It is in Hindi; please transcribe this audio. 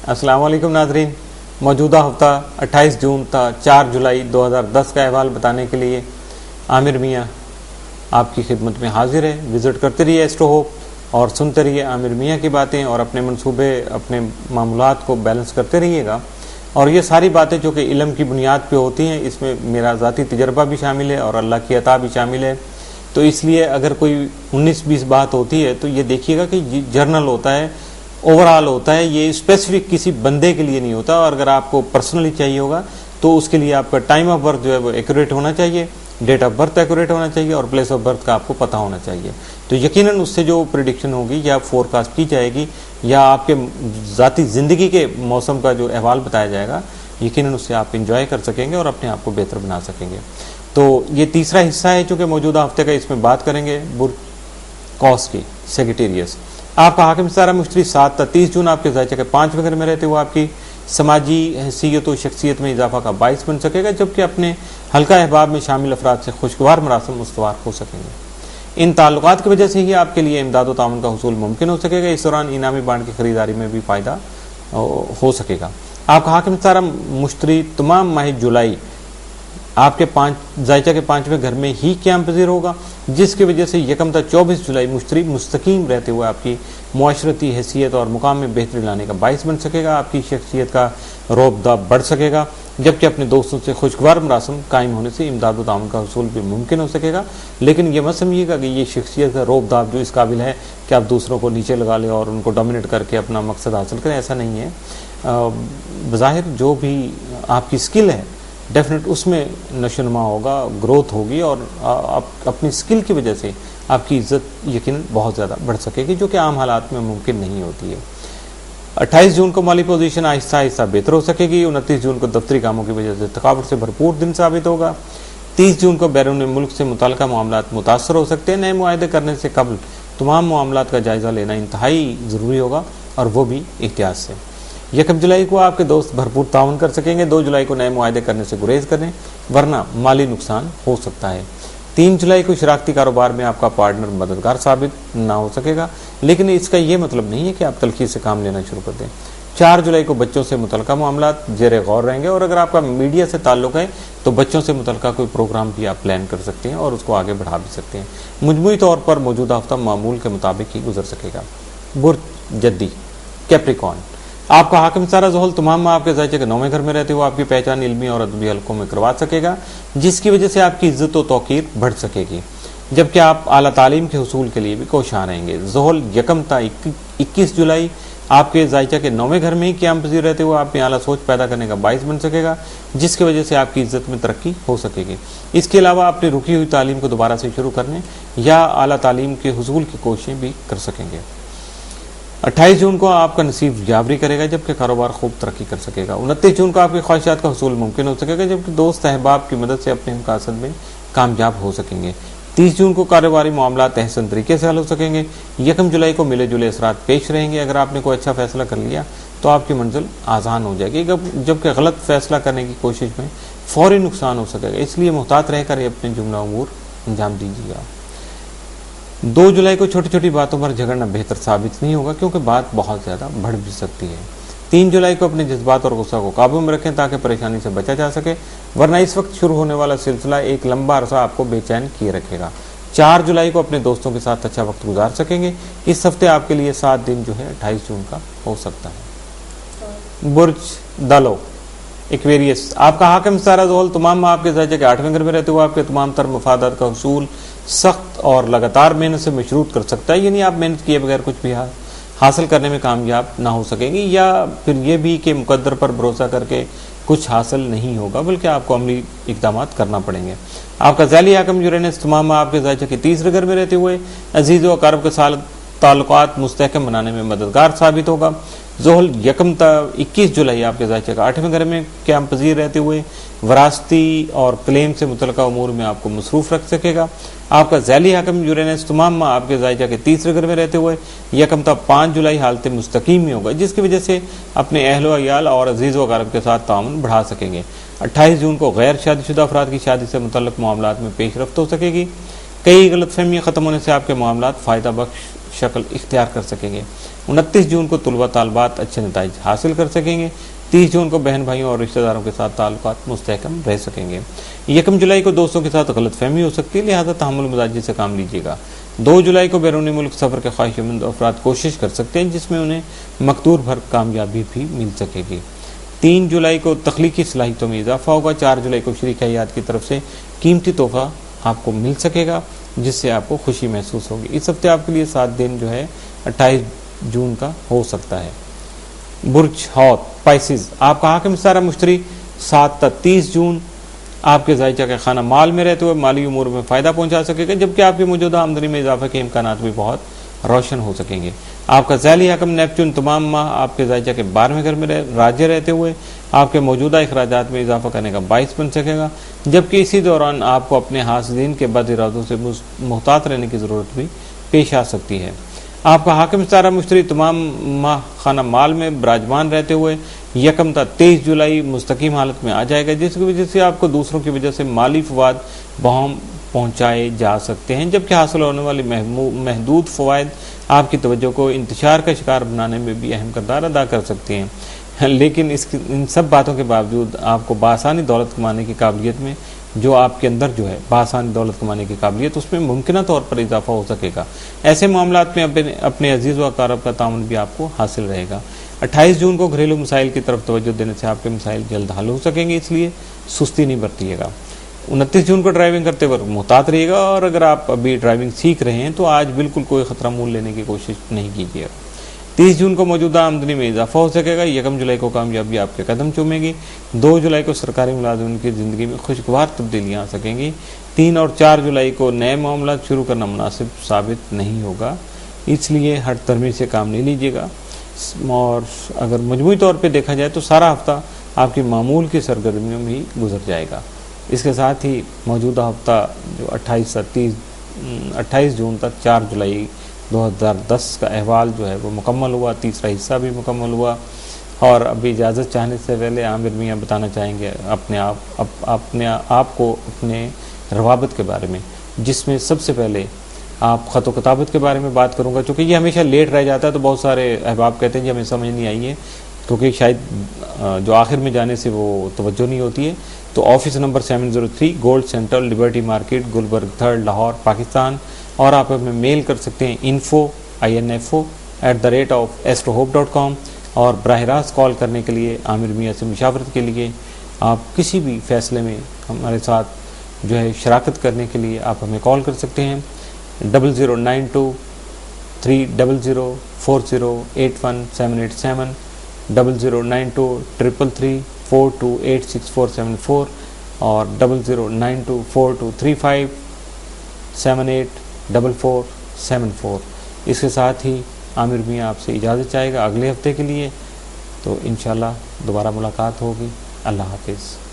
अस्सलाम वालेकुम नाजरीन। मौजूदा हफ्ता 28 जून था 4 जुलाई 2010 का अहवाल बताने के लिए आमिर मियाँ आपकी खिदमत में हाजिर है। विज़िट करते रहिए एस्ट्रो होप और सुनते रहिए आमिर मियाँ की बातें और अपने मंसूबे अपने मामूलात को बैलेंस करते रहिएगा। और ये सारी बातें जो कि इल्म की बुनियाद पे होती हैं, इसमें मेरा ज़ाती तजर्बा भी शामिल है और अल्लाह की अता भी शामिल है। तो इसलिए अगर कोई 19-20 बात होती है तो ये देखिएगा कि जर्नल होता है, ओवरऑल होता है, ये स्पेसिफिक किसी बंदे के लिए नहीं होता। और अगर आपको पर्सनली चाहिए होगा तो उसके लिए आपका टाइम ऑफ बर्थ जो है वो एक्यूरेट होना चाहिए, डेट ऑफ बर्थ एक्यूरेट होना चाहिए और प्लेस ऑफ बर्थ का आपको पता होना चाहिए। तो यकीनन उससे जो प्रिडिक्शन होगी या फोरकास्ट की जाएगी या आपके ज़ाती ज़िंदगी के मौसम का जो अहवाल बताया जाएगा, यकीनन उससे आप इंजॉय कर सकेंगे और अपने आप को बेहतर बना सकेंगे। तो ये तीसरा हिस्सा है चूँकि मौजूदा हफ्ते का, इसमें बात करेंगे बुर्ज कौस की सेक्रेटेरियस। आपका हाकिम सारा मुश्तरी 7 था 30 जून आपके ज़ायचे के 5वें घर में रहते हुए आपकी समाजी हैसियत और शख्सियत में इजाफा का बाइस बन सकेगा, जबकि अपने हल्का अहबाब में शामिल अफराद से खुशगवार मरासम उस्तवार हो सकेंगे। इन ताल्लुकात की वजह से ही आपके लिए इमदाद और ताउन का हुसूल मुमकिन हो सकेगा। इस दौरान इनामी बांड की खरीदारी में भी फ़ायदा हो सकेगा। आपका हाकिम सारा मुश्तरी तमाम माह जुलाई आपके ज़ायचा के 5वें घर में ही क़याम पज़ीर होगा, जिसकी वजह से यकम था 24 जुलाई मुश्तरी मुस्तकीम रहते हुए आपकी मुआशरती हैसियत और मुकाम में बेहतरी लाने का बाइस बन सकेगा। आपकी शख्सियत का रोब-दाब बढ़ सकेगा, जबकि अपने दोस्तों से खुशगवार मरासम कायम होने से इमदाद और ताउन का हुसूल भी मुमकिन हो सकेगा। लेकिन यह मत समझिएगा कि ये शख्सियत का रोब-दाब जो इस काबिल है कि आप दूसरों को नीचे लगा लें और उनको डोमिनेट करके अपना मकसद हासिल करें, ऐसा नहीं है। बज़ाहिर जो भी आपकी स्किल है डेफिनेट उसमें नशोनुमा होगा, ग्रोथ होगी और आप अपनी स्किल की वजह से आपकी इज्जत यकीनन बहुत ज़्यादा बढ़ सकेगी, जो कि आम हालात में मुमकिन नहीं होती है। 28 जून को माली पोजीशन आहिस्ता आहिस्ता बेहतर हो सकेगी। 29 जून को दफ्तरी कामों की वजह से थकावट से भरपूर दिन साबित होगा। 30 जून को बैरून मुल्क से मुतल्लिका मामलात मुतासर हो सकते हैं। नए मुआहदे करने से कबल तमाम मामलात का जायज़ा लेना इंतहाई ज़रूरी होगा और वो भी एहतियात से। 1 जुलाई को आपके दोस्त भरपूर ताउन कर सकेंगे। 2 जुलाई को नए मुआहदे करने से गुरेज करें वरना माली नुकसान हो सकता है। 3 जुलाई को शराकती कारोबार में आपका पार्टनर मददगार साबित ना हो सकेगा, लेकिन इसका यह मतलब नहीं है कि आप तलखी से काम लेना शुरू कर दें। 4 जुलाई को बच्चों से मुतल्लिका मामलात जेरे गौर रहेंगे और अगर आपका मीडिया से ताल्लुक है तो बच्चों से मुतल्लिका कोई प्रोग्राम भी आप प्लान कर सकते हैं और उसको आगे बढ़ा भी सकते हैं। मजमूई तौर पर मौजूदा हफ्ता मामूल के मुताबिक ही गुजर सकेगा। बुर्ज जद्दी कैप्रिकॉर्न, आपका हाकिम सारा ज़ोहल तमाम माह आपके ज़ायचे के 9वें घर में रहते हुए आपकी पहचान इल्मी और अदबी हलकों में करवा सकेगा, जिसकी वजह से आपकी इज्जत और तौकीर बढ़ सकेगी, जबकि आप आला तालीम के हुसूल के लिए भी कोशां रहेंगे। ज़ोहल यकम था 21 जुलाई आपके ज़ायचा के 9वें घर में ही क़याम पज़ीर रहते हुए आप में आला सोच पैदा करने का बाइस बन सकेगा, जिसकी वजह से आपकी इज्जत में तरक्की हो सकेगी। इसके अलावा अपनी रुकी हुई तालीम को दोबारा से शुरू करने या आला तालीम के हुसूल की कोशिशें भी कर सकेंगे। 28 जून को आपका नसीब जाबरी करेगा, जबकि कारोबार खूब तरक्की कर सकेगा। 29 जून को आपकी ख्वाहिशात का हुसूल मुमकिन हो सकेगा, जबकि दोस्त अहबाब की मदद से अपने मकासद में कामयाब हो सकेंगे। 30 जून को कारोबारी मामलात अहसन तरीके से हल हो सकेंगे। 1 जुलाई को मिले जुले असरात पेश रहेंगे। अगर आपने कोई अच्छा फैसला कर लिया तो आपकी मंजिल आसान हो जाएगी, जबकि गलत फैसला करने की कोशिश में फौरी नुकसान हो सकेगा। इसलिए मुहतात रहकर अपने जुमला उमूर अंजाम दीजिएगा। 2 जुलाई को छोटी छोटी बातों पर झगड़ना बेहतर साबित नहीं होगा, क्योंकि बात बहुत ज़्यादा बढ़ भी सकती है। 3 जुलाई को अपने जज्बात और गुस्सा को काबू में रखें ताकि परेशानी से बचा जा सके, वरना इस वक्त शुरू होने वाला सिलसिला एक लंबा अरसा आपको बेचैन किए रखेगा। 4 जुलाई को अपने दोस्तों के साथ अच्छा वक्त गुजार सकेंगे। इस हफ्ते आपके लिए 7 दिन जो है 28 जून का हो सकता है। बुर्ज दालो एक्वेरियस, आपका हाकिम सारा ज़ोहल तमाम आपके ज़ायचे के 8वें घर में रहते हुए आपके तमाम तर मफादात का हुसूल सख्त और लगातार मेहनत से मशरूत कर सकता है। यानी आप मेहनत किए बगैर कुछ भी हासिल करने में कामयाब ना हो सकेंगे, या फिर ये भी कि मुकद्दर पर भरोसा करके कुछ हासिल नहीं होगा, बल्कि आपको अमली इक़दाम करना पड़ेंगे। आपका ज़ैली हाकिम यूरेनस तमाम आपके ज़ायचे के 30वें घर में रहते हुए अजीज़ व अक़ारब के साथ ताल्लुकात मुस्तहकम बनाने में मददगार साबित होगा। ज़ोहल यकम था 21 जुलाई आपके ज़ायचे का 8वें घर में क़याम पज़ीर रहते हुए वरासती और क्लेम से मुतल्लिका उमूर में आपको मसरूफ़ रख सकेगा। आपका ज़ैली हाकिम यूरेनस तमाम माह आपके ज़ायचा के 30वें घर में रहते हुए यकम था 5 जुलाई हालत मुस्तकीम में होगा, जिसकी वजह से अपने अहल व अयाल और अजीज़ व अक़ारब के साथ ताउन बढ़ा सकेंगे। 28 जून को गैर शादीशुदा अफराद की शादी से मुतल्लिक मामलात में पेशरफ्त हो सकेगी। कई गलतफहमियाँ ख़त्म होने से आपके मामलात फ़ायदा बख्श शक्ल इख्तियार कर सकेंगे। 29 जून को तुलबा तालबात अच्छे नताइज हासिल कर सकेंगे। 30 जून को बहन भाइयों और रिश्तेदारों के साथ ताल्लुकात मुस्तहकम रह सकेंगे। 1 जुलाई को दोस्तों के साथ गलतफहमी हो सकती है, लिहाजा तहम्मुल मिजाजी से काम लीजिएगा। 2 जुलाई को बैरूनी मुल्क सफ़र के ख्वाहिशमंद अफराद कोशिश कर सकते हैं, जिसमें उन्हें मकदूर भर कामयाबी भी मिल सकेगी। 3 जुलाई को तख्लीकी सलाहियतों में इजाफा होगा। 4 जुलाई को शरीक हयात की तरफ से कीमती तोहफा आपको मिल सकेगा, जिससे आपको खुशी महसूस होगी। इस हफ्ते आपके लिए 7 दिन जो है 28 जून का हो सकता है। बुर्ज हौत स्पाइसिस, आपका हाकिम सारा मुश्तरी 7 तक 30 जून आपके जायचा के खाना माल में रहते हुए माली उमूर में फ़ायदा पहुंचा सकेगा, जबकि आपकी मौजूदा आमदनी में इजाफे के इम्कानात भी बहुत रोशन हो सकेंगे। आपका ज़ैली हाकिम नेपच्यून तमाम माह आपके जायचा के 12वें घर में राज्य रहते हुए आपके मौजूदा अखराजात में इजाफा करने का बाइस बन सकेगा, जबकि इसी दौरान आपको अपने हासिदीन के बद इरादों से मुहतात रहने की ज़रूरत भी पेश आ सकती है। आपका हाकिम सारा मुश्तरी तमाम माह खाना माल में बराजमान रहते हुए 1 तक 23 जुलाई मुस्तकीम हालत में आ जाएगा, जिसकी वजह से आपको दूसरों की वजह से माली फवाद बहम पहुँचाए जा सकते हैं, जबकि हासिल होने वाली महदूद फ़वाद आपकी तवज्जो को इंतशार का शिकार बनाने में भी अहम किरदार अदा कर सकती हैं। लेकिन इन सब बातों के बावजूद आपको बासानी दौलत कमाने की काबिलियत में जो आपके अंदर जो है बासानी दौलत कमाने की काबिलियत, उसमें मुमकिन तौर पर इजाफा हो सकेगा। ऐसे मामलात में अपने अजीज़ व अकारब का ताउन भी आपको हासिल रहेगा। 28 जून को घरेलू मसाइल की तरफ तवज्जो देने से आपके मसाइल जल्द हल हो सकेंगे, इसलिए सुस्ती नहीं बरतिएगा। 29 जून को ड्राइविंग करते वक्त मुहतात रहिएगा, और अगर आप अभी ड्राइविंग सीख रहे हैं तो आज बिल्कुल कोई ख़तरा मोल लेने की कोशिश नहीं कीजिएगा। 30 जून को मौजूदा आमदनी में इजाफा हो सकेगा। 1 जुलाई को कामयाबी आपके कदम चूमेगी। 2 जुलाई को सरकारी मुलाजिम की ज़िंदगी में खुशगवार तब्दीलियाँ आ सकेंगी। 3 और 4 जुलाई को नए मामला शुरू करना मुनासिब साबित नहीं होगा, इसलिए हर तरमी से काम नहीं लीजिएगा। और अगर मजमूई तौर पर देखा जाए तो सारा हफ्ता आपकी मामूल की सरगर्मियों में ही गुजर जाएगा। इसके साथ ही मौजूदा हफ्ता जो 28 जून तक 4 जुलाई 2010 का अहवाल जो है वो मुकम्मल हुआ, तीसरा हिस्सा भी मुकम्मल हुआ। और अभी इजाज़त चाहने से पहले आमिर मियाँ बताना चाहेंगे अपने आप को अपने रवाबत के बारे में, जिसमें सबसे पहले आप ख़त व किताबत के बारे में बात करूँगा, क्योंकि ये हमेशा लेट रह जाता है। तो बहुत सारे अहबाब कहते हैं जी हमें समझ नहीं आई है, क्योंकि शायद जो आखिर में जाने से वो तवज्जो नहीं होती है। तो office number 703 gold centre, liberty market, Gulberg 3, Lahore, Pakistan. और आप हमें मेल कर सकते हैं info@astrohope.com। और बराह रास्त कॉल करने के लिए, आमिर मियाँ से मुशावरत के लिए, आप किसी भी फैसले में हमारे साथ जो है शराकत करने के लिए आप हमें कॉल कर सकते हैं 0092-300-4081-787 0092-333-4286474 और 0092-4235-784474। इसके साथ ही आमिर मियाँ आपसे इजाज़त चाहेगा अगले हफ्ते के लिए। तो इंशाल्लाह दोबारा मुलाकात होगी। अल्लाह हाफिज़।